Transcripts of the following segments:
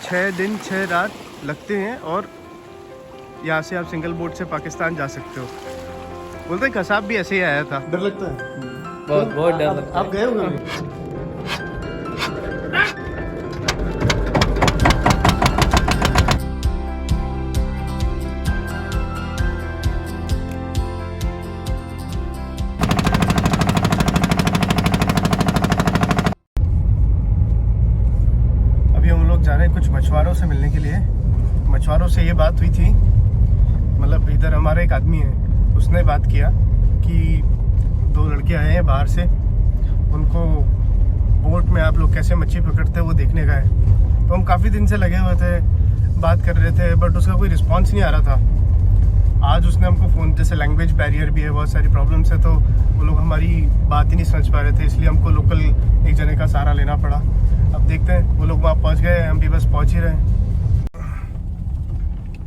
6 दिन 6 रात लगते हैं और यहाँ से आप सिंगल बोट से पाकिस्तान जा सकते हो। बोलते हैं कसाब भी ऐसे ही आया था। डर लगता है बहुत बहुत डर लगता है। आप गए होंगे? अभी हम लोग जा रहे हैं कुछ मछुआरों से मिलने के लिए। मछुआरों से ये बात हुई थी, मतलब इधर हमारा एक आदमी है, उसने बात किया कि 2 लड़के आए हैं बाहर से, उनको बोट में आप लोग कैसे मच्छी पकड़ते हैं वो देखने का है। तो हम काफ़ी दिन से लगे हुए थे, बात कर रहे थे, बट उसका कोई रिस्पांस नहीं आ रहा था। आज उसने हमको फ़ोन, जैसे लैंग्वेज बैरियर भी है, बहुत सारी प्रॉब्लम्स है, तो वो लोग हमारी बात ही नहीं समझ पा रहे थे, इसलिए हमको लोकल एक जने का सहारा लेना पड़ा। अब देखते हैं, वो लोग वहाँ पहुँच गए, हम भी बस पहुँच ही रहे हैं।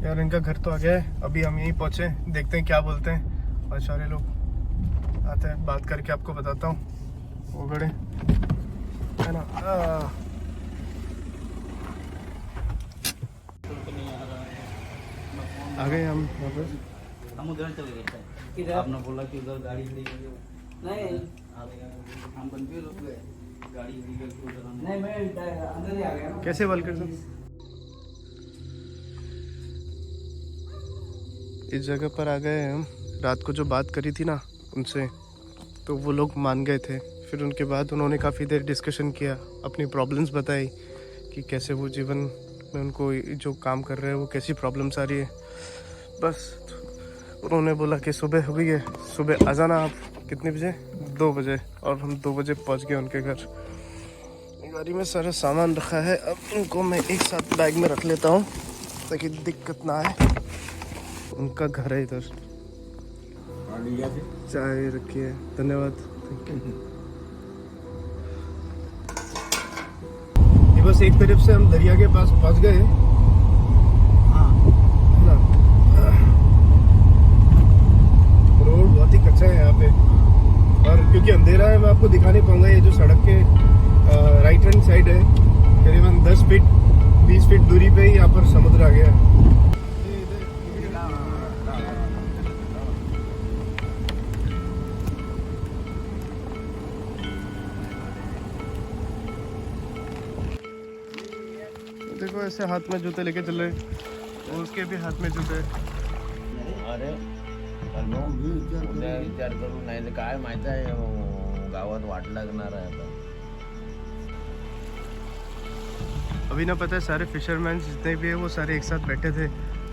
यार इनका घर तो आ गया है, अभी हम यहीं पहुँचे, देखते हैं क्या बोलते हैं। और सारे लोग आते हैं, बात करके आपको बताता हूँ। वो बड़े है ना, आ गए हम वापस। हम उधर चले गए। किधर? आपने बोला कि उधर गाड़ी खड़ी है। नहीं, हम कंफ्यूज हो गए। गाड़ी खड़ी करके उधर हम नहीं, मैं अंदर ही आ गया ना। कैसे बल कर दो? इस जगह पर आ गए हम। रात को जो बात करी थी ना उनसे, तो वो लोग मान गए थे। फिर उनके बाद उन्होंने काफ़ी देर डिस्कशन किया, अपनी प्रॉब्लम्स बताई कि कैसे वो जीवन में उनको जो काम कर रहे हैं वो कैसी प्रॉब्लम्स आ रही है। बस उन्होंने बोला कि सुबह हो गई है, सुबह आ जाना आप। कितने बजे? 2 बजे। और हम 2 बजे पहुंच गए उनके घर। गाड़ी में सारा सामान रखा है, अब उनको मैं एक साथ बैग में रख लेता हूँ ताकि दिक्कत ना आए। उनका घर है इधर। चाय रखी है, धन्यवाद। ये बस एक तरफ से हम दरिया के पास पहुंच गए। हाँ ना, रोड बहुत ही कच्चा है यहाँ पे, और क्योंकि अंधेरा है मैं आपको दिखा नहीं पाऊंगा। ये जो सड़क के राइट हैंड साइड है, करीबन 10 फीट 20 फीट दूरी पे ही यहाँ पर समुद्र आ गया है। देखो ऐसे हाथ में जूते लेके चल रहे, और उसके भी हाथ में जूते। अरे उद्या विचार करू, नाही तर काय माहिती आहे गावात वाट लागणार आहे आता। अभी ना पता है, सारे फिशरमैन जितने भी है वो सारे एक साथ बैठे थे,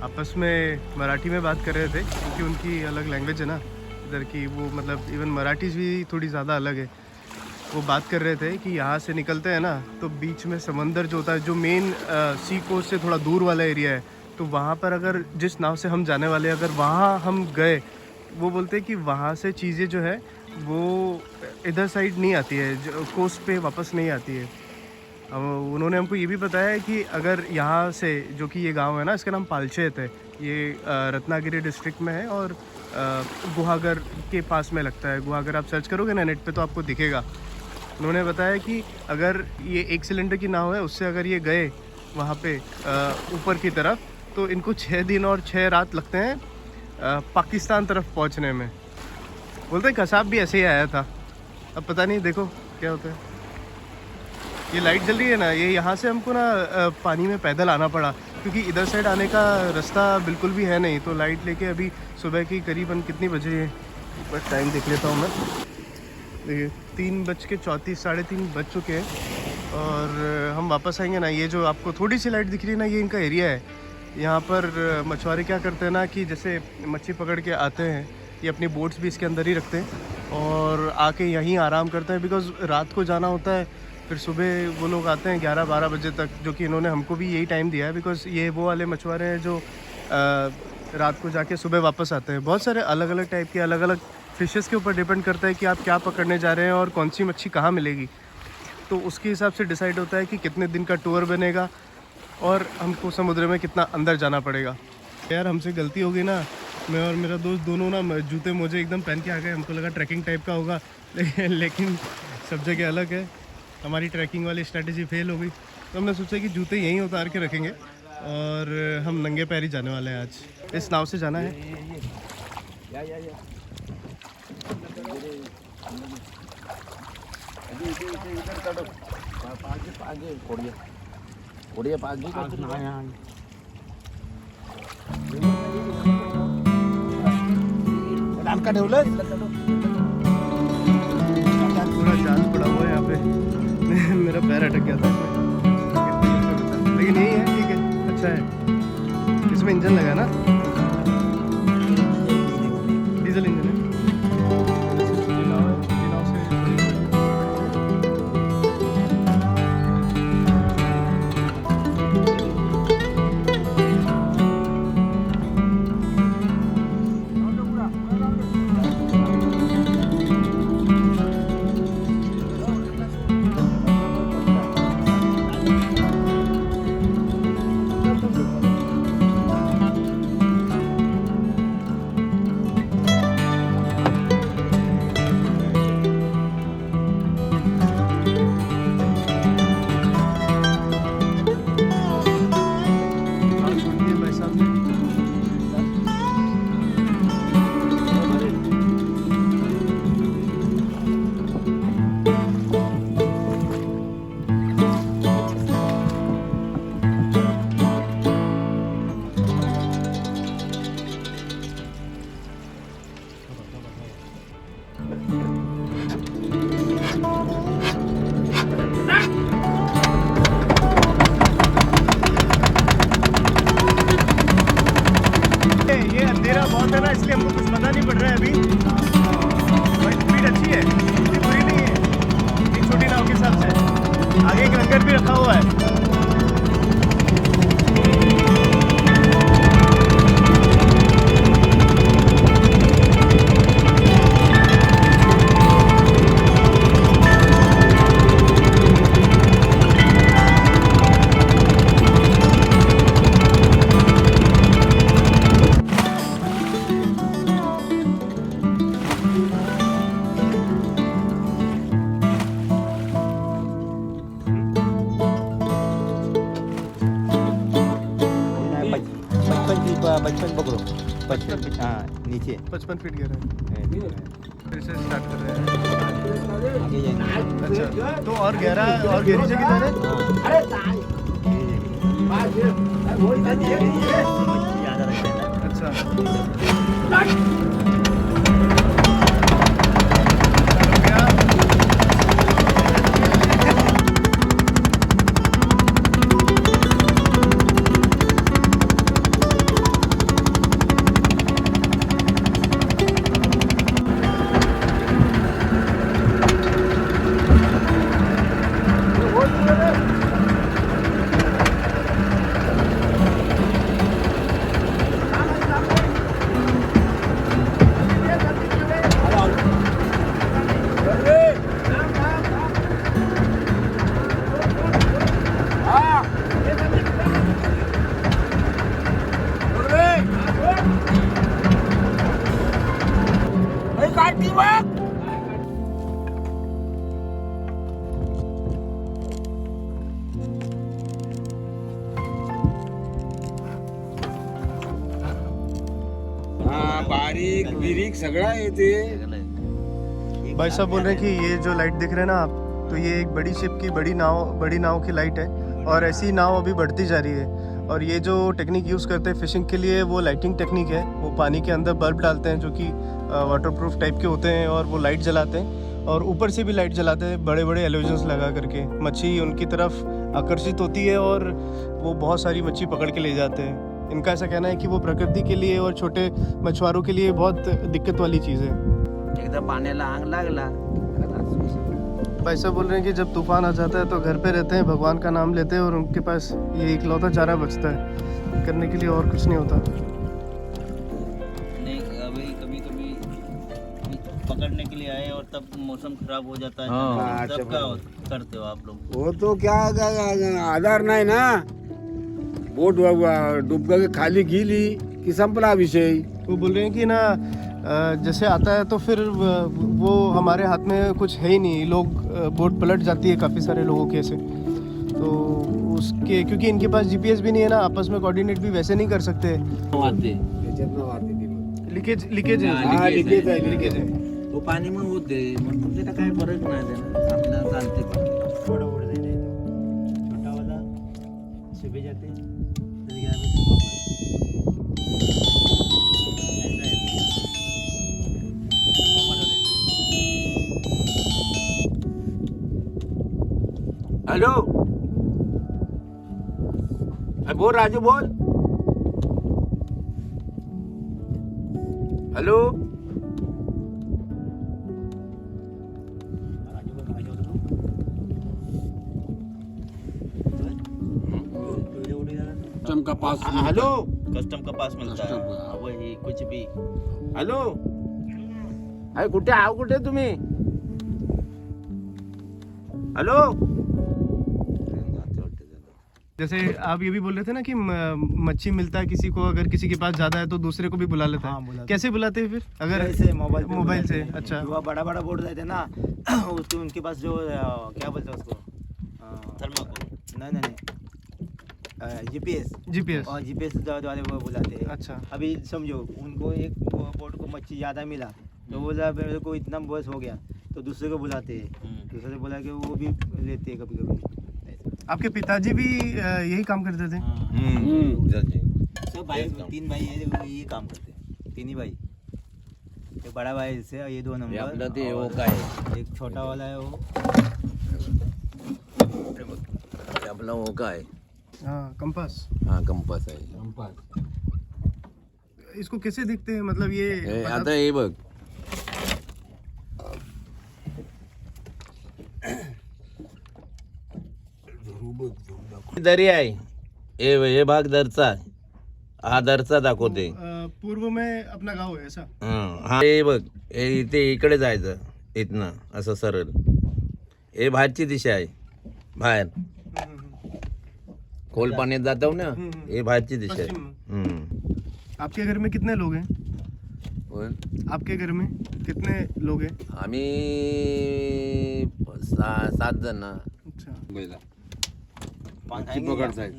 आपस में मराठी में बात कर रहे थे, क्योंकि उनकी अलग लैंग्वेज है ना इधर की। वो मतलब इवन मराठी भी थोड़ी ज़्यादा अलग है। वो बात कर रहे थे कि यहाँ से निकलते हैं ना, तो बीच में समंदर जो होता है, जो मेन सी कोस्ट से थोड़ा दूर वाला एरिया है, तो वहाँ पर अगर जिस नाव से हम जाने वाले हैं, अगर वहाँ हम गए, वो बोलते हैं कि वहाँ से चीज़ें जो है वो इधर साइड नहीं आती है, जो कोस्ट पे वापस नहीं आती है। अब उन्होंने हमको ये भी बताया है कि अगर यहाँ से, जो कि ये गांव है ना, इसका नाम पालचेत है, ये रत्नागिरी डिस्ट्रिक्ट में है और गुहागर के पास में लगता है। गुहागर आप सर्च करोगे ना नेट पे तो आपको दिखेगा। उन्होंने बताया कि अगर ये 1 सिलेंडर की नाव है, उससे अगर ये गए वहाँ पे ऊपर की तरफ, तो इनको 6 दिन और 6 रात लगते हैं पाकिस्तान तरफ पहुँचने में। बोलते हैं कसाब भी ऐसे ही आया था, अब पता नहीं, देखो क्या होता है। ये लाइट जल रही है ना, ये यहाँ से हमको ना पानी में पैदल आना पड़ा, क्योंकि इधर साइड आने का रास्ता बिल्कुल भी है नहीं। तो लाइट लेके अभी सुबह की करीबन कितनी बजे है, बस टाइम देख लेता हूँ मैं। देखिए 3:34 साढ़े 3 बज चुके हैं और हम वापस आएंगे ना। ये जो आपको थोड़ी सी लाइट दिख रही है ना, ये इनका एरिया है। यहाँ पर मछुआरे क्या करते हैं ना कि जैसे मच्छी पकड़ के आते हैं, ये अपनी बोट्स भी इसके अंदर ही रखते हैं और आके यहीं आराम करते हैं, बिकॉज़ रात को जाना होता है। फिर सुबह वो लोग आते हैं 11-12 बजे तक, जो कि इन्होंने हमको भी यही टाइम दिया है, बिकॉज़ ये वो वाले मछुआरे हैं जो रात को जाके सुबह वापस आते हैं। बहुत सारे अलग अलग टाइप के अलग अलग फिशेस के ऊपर डिपेंड करता है कि आप क्या पकड़ने जा रहे हैं और कौन सी मच्छी कहाँ मिलेगी। तो उसके हिसाब से डिसाइड होता है कि कितने दिन का टूर बनेगा और हमको समुद्र में कितना अंदर जाना पड़ेगा। यार हमसे गलती हो गई ना, मैं और मेरा दोस्त दोनों ना जूते मोजे एकदम पहन के आ गए। हमको लगा ट्रैकिंग टाइप का होगा, लेकिन सब जगह अलग है। हमारी ट्रैकिंग वाली स्ट्रैटेजी फेल हो गई। तो हमने सोचा कि जूते यहीं उतार के रखेंगे और हम नंगे पैर ही जाने वाले हैं आज। इस नाव से जाना है। का ठेवलं पूरा जाल पड़ा हुआ है यहाँ पे। मेरा पैर अटक गया था इसमें, लेकिन यही है, ठीक है, अच्छा है। इसमें इंजन लगा ना, डीजल इंजन है। बहुत है ना, इसलिए हमको कुछ पता नहीं पड़ रहा है अभी। और स्पीड अच्छी है, इतनी बुरी नहीं है एक छोटी नाव के हिसाब से। आगे एक लंगर भी रखा हुआ है। बचपन पकड़ो, 55 फीट, हाँ नीचे 55 फीट गिर रहा है। फिर से स्टार्ट कर रहे हैं। आगे जाएंगे। अच्छा, तो और गहरा और गहरी जगह है। अच्छा, बारीक बिरीक सगळा येते। भाई साहब बोल रहे हैं कि ये जो लाइट दिख रहे हैं ना आप, तो ये एक बड़ी शिप की बड़ी नाव की लाइट है। और ऐसी नाव अभी बढ़ती जा रही है। और ये जो टेक्निक यूज़ करते हैं फिशिंग के लिए, वो लाइटिंग टेक्निक है। वो पानी के अंदर बल्ब डालते हैं जो कि वाटरप्रूफ टाइप के होते हैं, और वो लाइट जलाते हैं। और ऊपर से भी लाइट जलाते हैं बड़े बड़े एलोजन्स लगा करके। मच्छी उनकी तरफ आकर्षित होती है और वो बहुत सारी मच्छी पकड़ के ले जाते हैं। इनका ऐसा कहना है कि वो प्रकृति के लिए और छोटे मछुआरों के लिए बहुत दिक्कत वाली चीज़ है। एकदम पाण्याला आग लागला। भाई साहब बोल रहे हैं कि जब तूफान आ जाता है तो घर पे रहते हैं, भगवान का नाम लेते हैं, और उनके पास ये इकलौता चारा बचता है, करने के लिए और कुछ नहीं होता। नहीं, अभी कभी कभी पकड़ने के लिए आए और तब मौसम खराब हो जाता है। हाँ, तब क्या करते हो आप लोग? वो तो क्या आधार नाही ना, बोट डूब के खाली गेली की संपला विषय। वो बोल रहे हैं कि ना जैसे आता है तो फिर वो हमारे हाथ में कुछ है ही नहीं। लोग बोट पलट जाती है काफ़ी सारे लोगों के ऐसे, तो उसके क्योंकि इनके पास जीपीएस भी नहीं है ना, आपस में कोऑर्डिनेट भी वैसे नहीं कर सकते। लीकेज है। तो पाणी मग होते मग त्याला काय फरक नाही देणार आपल्याला चालते थोडं उड जाईल छोटा वाला सुबह जाते फिर 11 बजे वापस हॅलो बोल राजू बोल हॅलो कस्टम का पास हॅलो कस्टम का पास मिलता है वही कुछ भी हॅलो अरे कुठे आहो कुठे तुम्ही हॅलो जैसे आप ये भी बोल रहे थे ना कि मच्छी मिलता है किसी को, अगर किसी के पास ज्यादा है तो दूसरे को भी बुला लेता है। हाँ, बुलाते कैसे बुलाते हैं फिर? अगर ऐसे मोबाइल पे मोबाइल बुलाते से, हैं। अच्छा। वो बड़ा बड़ा बोर्ड रहते हैं ना उसके उनके पास जो क्या बोलते हैं उसको थर्माकोल नहीं जीपीएस। और जीपीएस वाले वो बुलाते हैं। अच्छा। अभी समझो उनको एक बोर्ड को मच्छी ज़्यादा मिला तो बोला मेरे को इतना बस हो गया तो दूसरे को बुलाते हैं, दूसरे को बुला के वो भी लेते हैं कभी कभी। आपके पिताजी भी यही काम करते थे? सब भाई 3 भाई है वो ये काम करते हैं, 3 ही भाई। एक बड़ा भाई से ये 2 नंबर आपलं ते हो और काय एक छोटा वाला है वो आपला हो काय हाँ, कंपास। हा कंपास आहे इसको कैसे देखते हैं, मतलब ये हे, आता हे बघ दरी आहे हे भाग दरचा हा दरचा दाखवते पूर्व में अपना गांव है ऐसा? हा हे बघ हे इथे इकडे जायचं इथनं असं सरळ हे बाहेरची दिशा आहे बाहेर खोल पाण्यात जातो ना हे बाहेरची दिशा आहे पश्चिम। आपके घर में कितने लोग हैं? कोण? आपके घर में कितने लोग हैं? आम्ही 7 जण ना अच्छा। पकड साहेब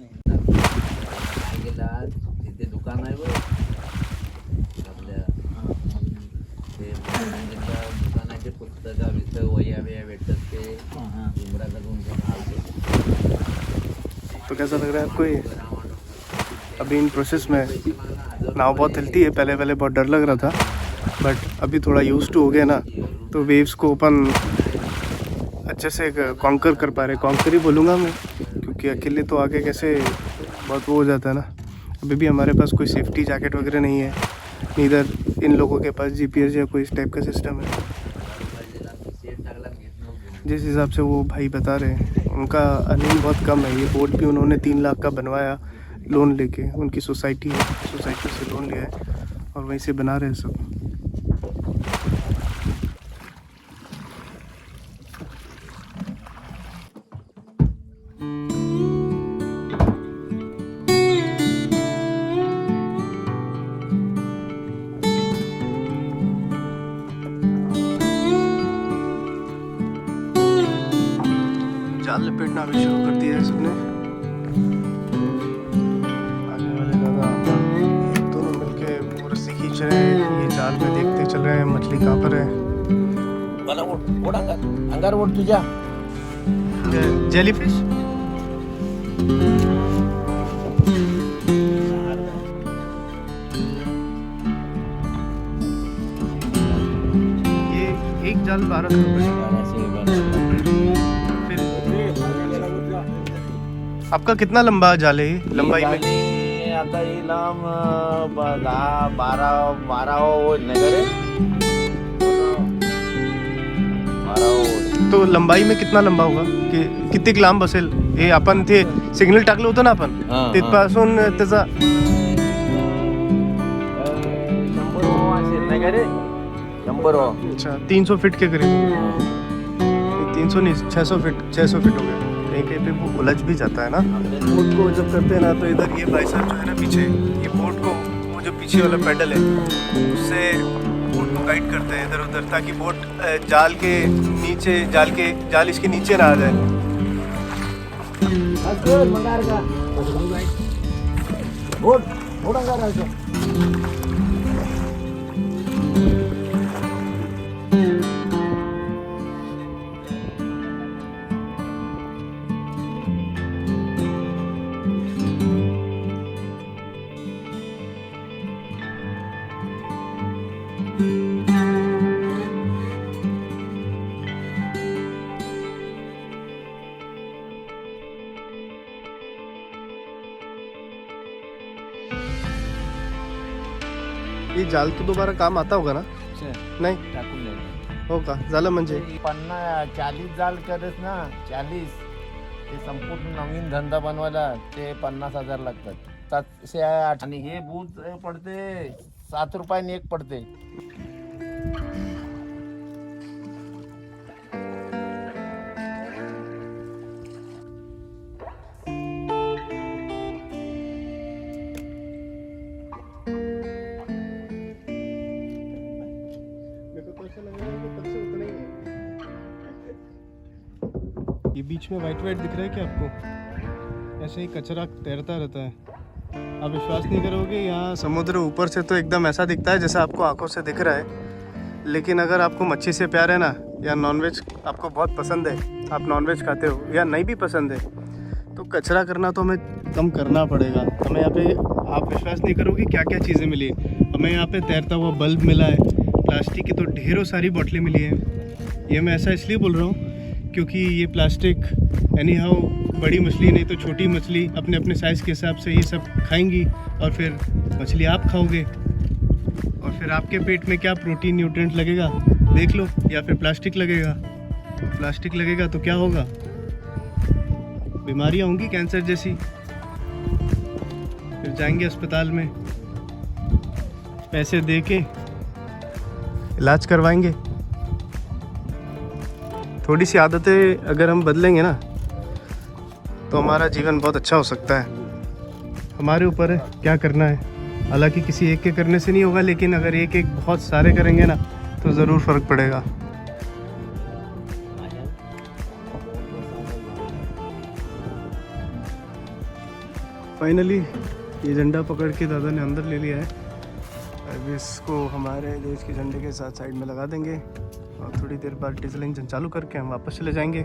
गेला तिथे दुकान आहे बघ आपल्या ते दुकानाचे पुस्तकं बिस्तक वह्या बिया भेटतात ते उमराचा तुमचं तो कैसा लग रहा है आपको ये? अभी इन प्रोसेस में नाव बहुत हिलती है, पहले पहले बहुत डर लग रहा था बट अभी थोड़ा यूज टू हो गया ना, तो वेव्स को अपन अच्छे से कॉन्कर कर पा रहे। कॉन्कर ही बोलूँगा मैं क्योंकि अकेले तो आगे कैसे बहुत वो हो जाता है ना। अभी भी हमारे पास कोई सेफ्टी जैकेट वगैरह नहीं है, नीदर इन लोगों के पास जीपीएस या कोई इस टाइप का सिस्टम है। जिस हिसाब से वो भाई बता रहे हैं उनका अर्निंग बहुत कम है। ये बोट भी उन्होंने 3 लाख का बनवाया लोन लेके, उनकी सोसाइटी है, सोसाइटी से लोन लिया है और वहीं से बना रहे हैं सब। जाल लपेटना भी शुरू कर दिया है सबने। आगे वाले दादा दोनों मिलके वो रस्सी खींच रहे हैं, ये जाल में देखते चल रहे हैं मछली कहाँ पर है। मला ओढ अंगार ओढ तुझ्या जेलीफिश। ये एक जाल 1200 रुपये। फिर आपका कितना लंबा जाल है ये? लंबाई में आता ही लांब 10-12 होईल नाही का रे 12 होईल तो लंबाई में कितना लंबा होगा की किती लांब असेल हे? आपण ते सिग्नल टाकलं होतं ना आपण हा, तिथपासून त्याचा 100 असेल नाही का रे 100 अच्छा 300 फीट के करीब। 300 नहीं 600 फीट हो गया। कहीं कहीं पे वो उलझ भी जाता है ना। बोट को जब करते हैं ना तो इधर ये भाई साहब जो है ना पीछे, ये बोट को वो जो पीछे वाला पैडल है उससे बोट को गाइड करते हैं इधर उधर, ताकि बोट जाल के नीचे जाल इसके नीचे ना आ जाए। ये जाल तो दोबारा काम आता होगा ना नाही टाकून द्यायचं हो का झालं म्हणजे 40 जाल करत ना 40 ते संपूर्ण नवीन धंदा बनवायला ते 50,000 लागतात 708 आणि हे बूज पडते 7 रुपयाने एक पडते. मेरे को तो ऐसा लग रहा है कि तब से उतना ही है. ये बीच में वाइट वाइट दिख रहा है क्या आपको? ऐसे ही कचरा तैरता रहता है. आप विश्वास नहीं करोगे, यहाँ समुद्र ऊपर से तो एकदम ऐसा दिखता है जैसा आपको आंखों से दिख रहा है, लेकिन अगर आपको मच्छी से प्यार है ना, या नॉनवेज आपको बहुत पसंद है, आप नॉनवेज खाते हो या नहीं भी पसंद है, तो कचरा करना तो हमें कम करना पड़ेगा. हमें यहाँ पे आप विश्वास नहीं करोगे क्या क्या चीज़ें मिली. हमें यहाँ पे तैरता हुआ बल्ब मिला है, प्लास्टिक की तो ढेरों सारी बोतलें मिली हैं. ये मैं ऐसा इसलिए बोल रहा हूँ क्योंकि ये प्लास्टिक एनी हाउ बड़ी मछली नहीं तो छोटी मछली अपने अपने साइज़ के हिसाब से ये सब खाएंगी और फिर मछली आप खाओगे और फिर आपके पेट में क्या प्रोटीन न्यूट्रिएंट लगेगा देख लो, या फिर प्लास्टिक लगेगा. प्लास्टिक लगेगा तो क्या होगा, बीमारियाँ होंगी कैंसर जैसी, फिर जाएंगे अस्पताल में पैसे दे के इलाज करवाएंगे. थोड़ी सी आदतें अगर हम बदलेंगे ना तो हमारा जीवन बहुत अच्छा हो सकता है. हमारे ऊपर है क्या करना है. हालांकि किसी एक के करने से नहीं होगा, लेकिन अगर एक एक बहुत सारे करेंगे ना तो ज़रूर फ़र्क पड़ेगा. फाइनली ये झंडा पकड़ के दादा ने अंदर ले लिया है. अब इसको हमारे देश के झंडे के साथ साइड में लगा देंगे और थोड़ी देर बाद डीजलिंग चालू करके हम वापस चले जाएंगे.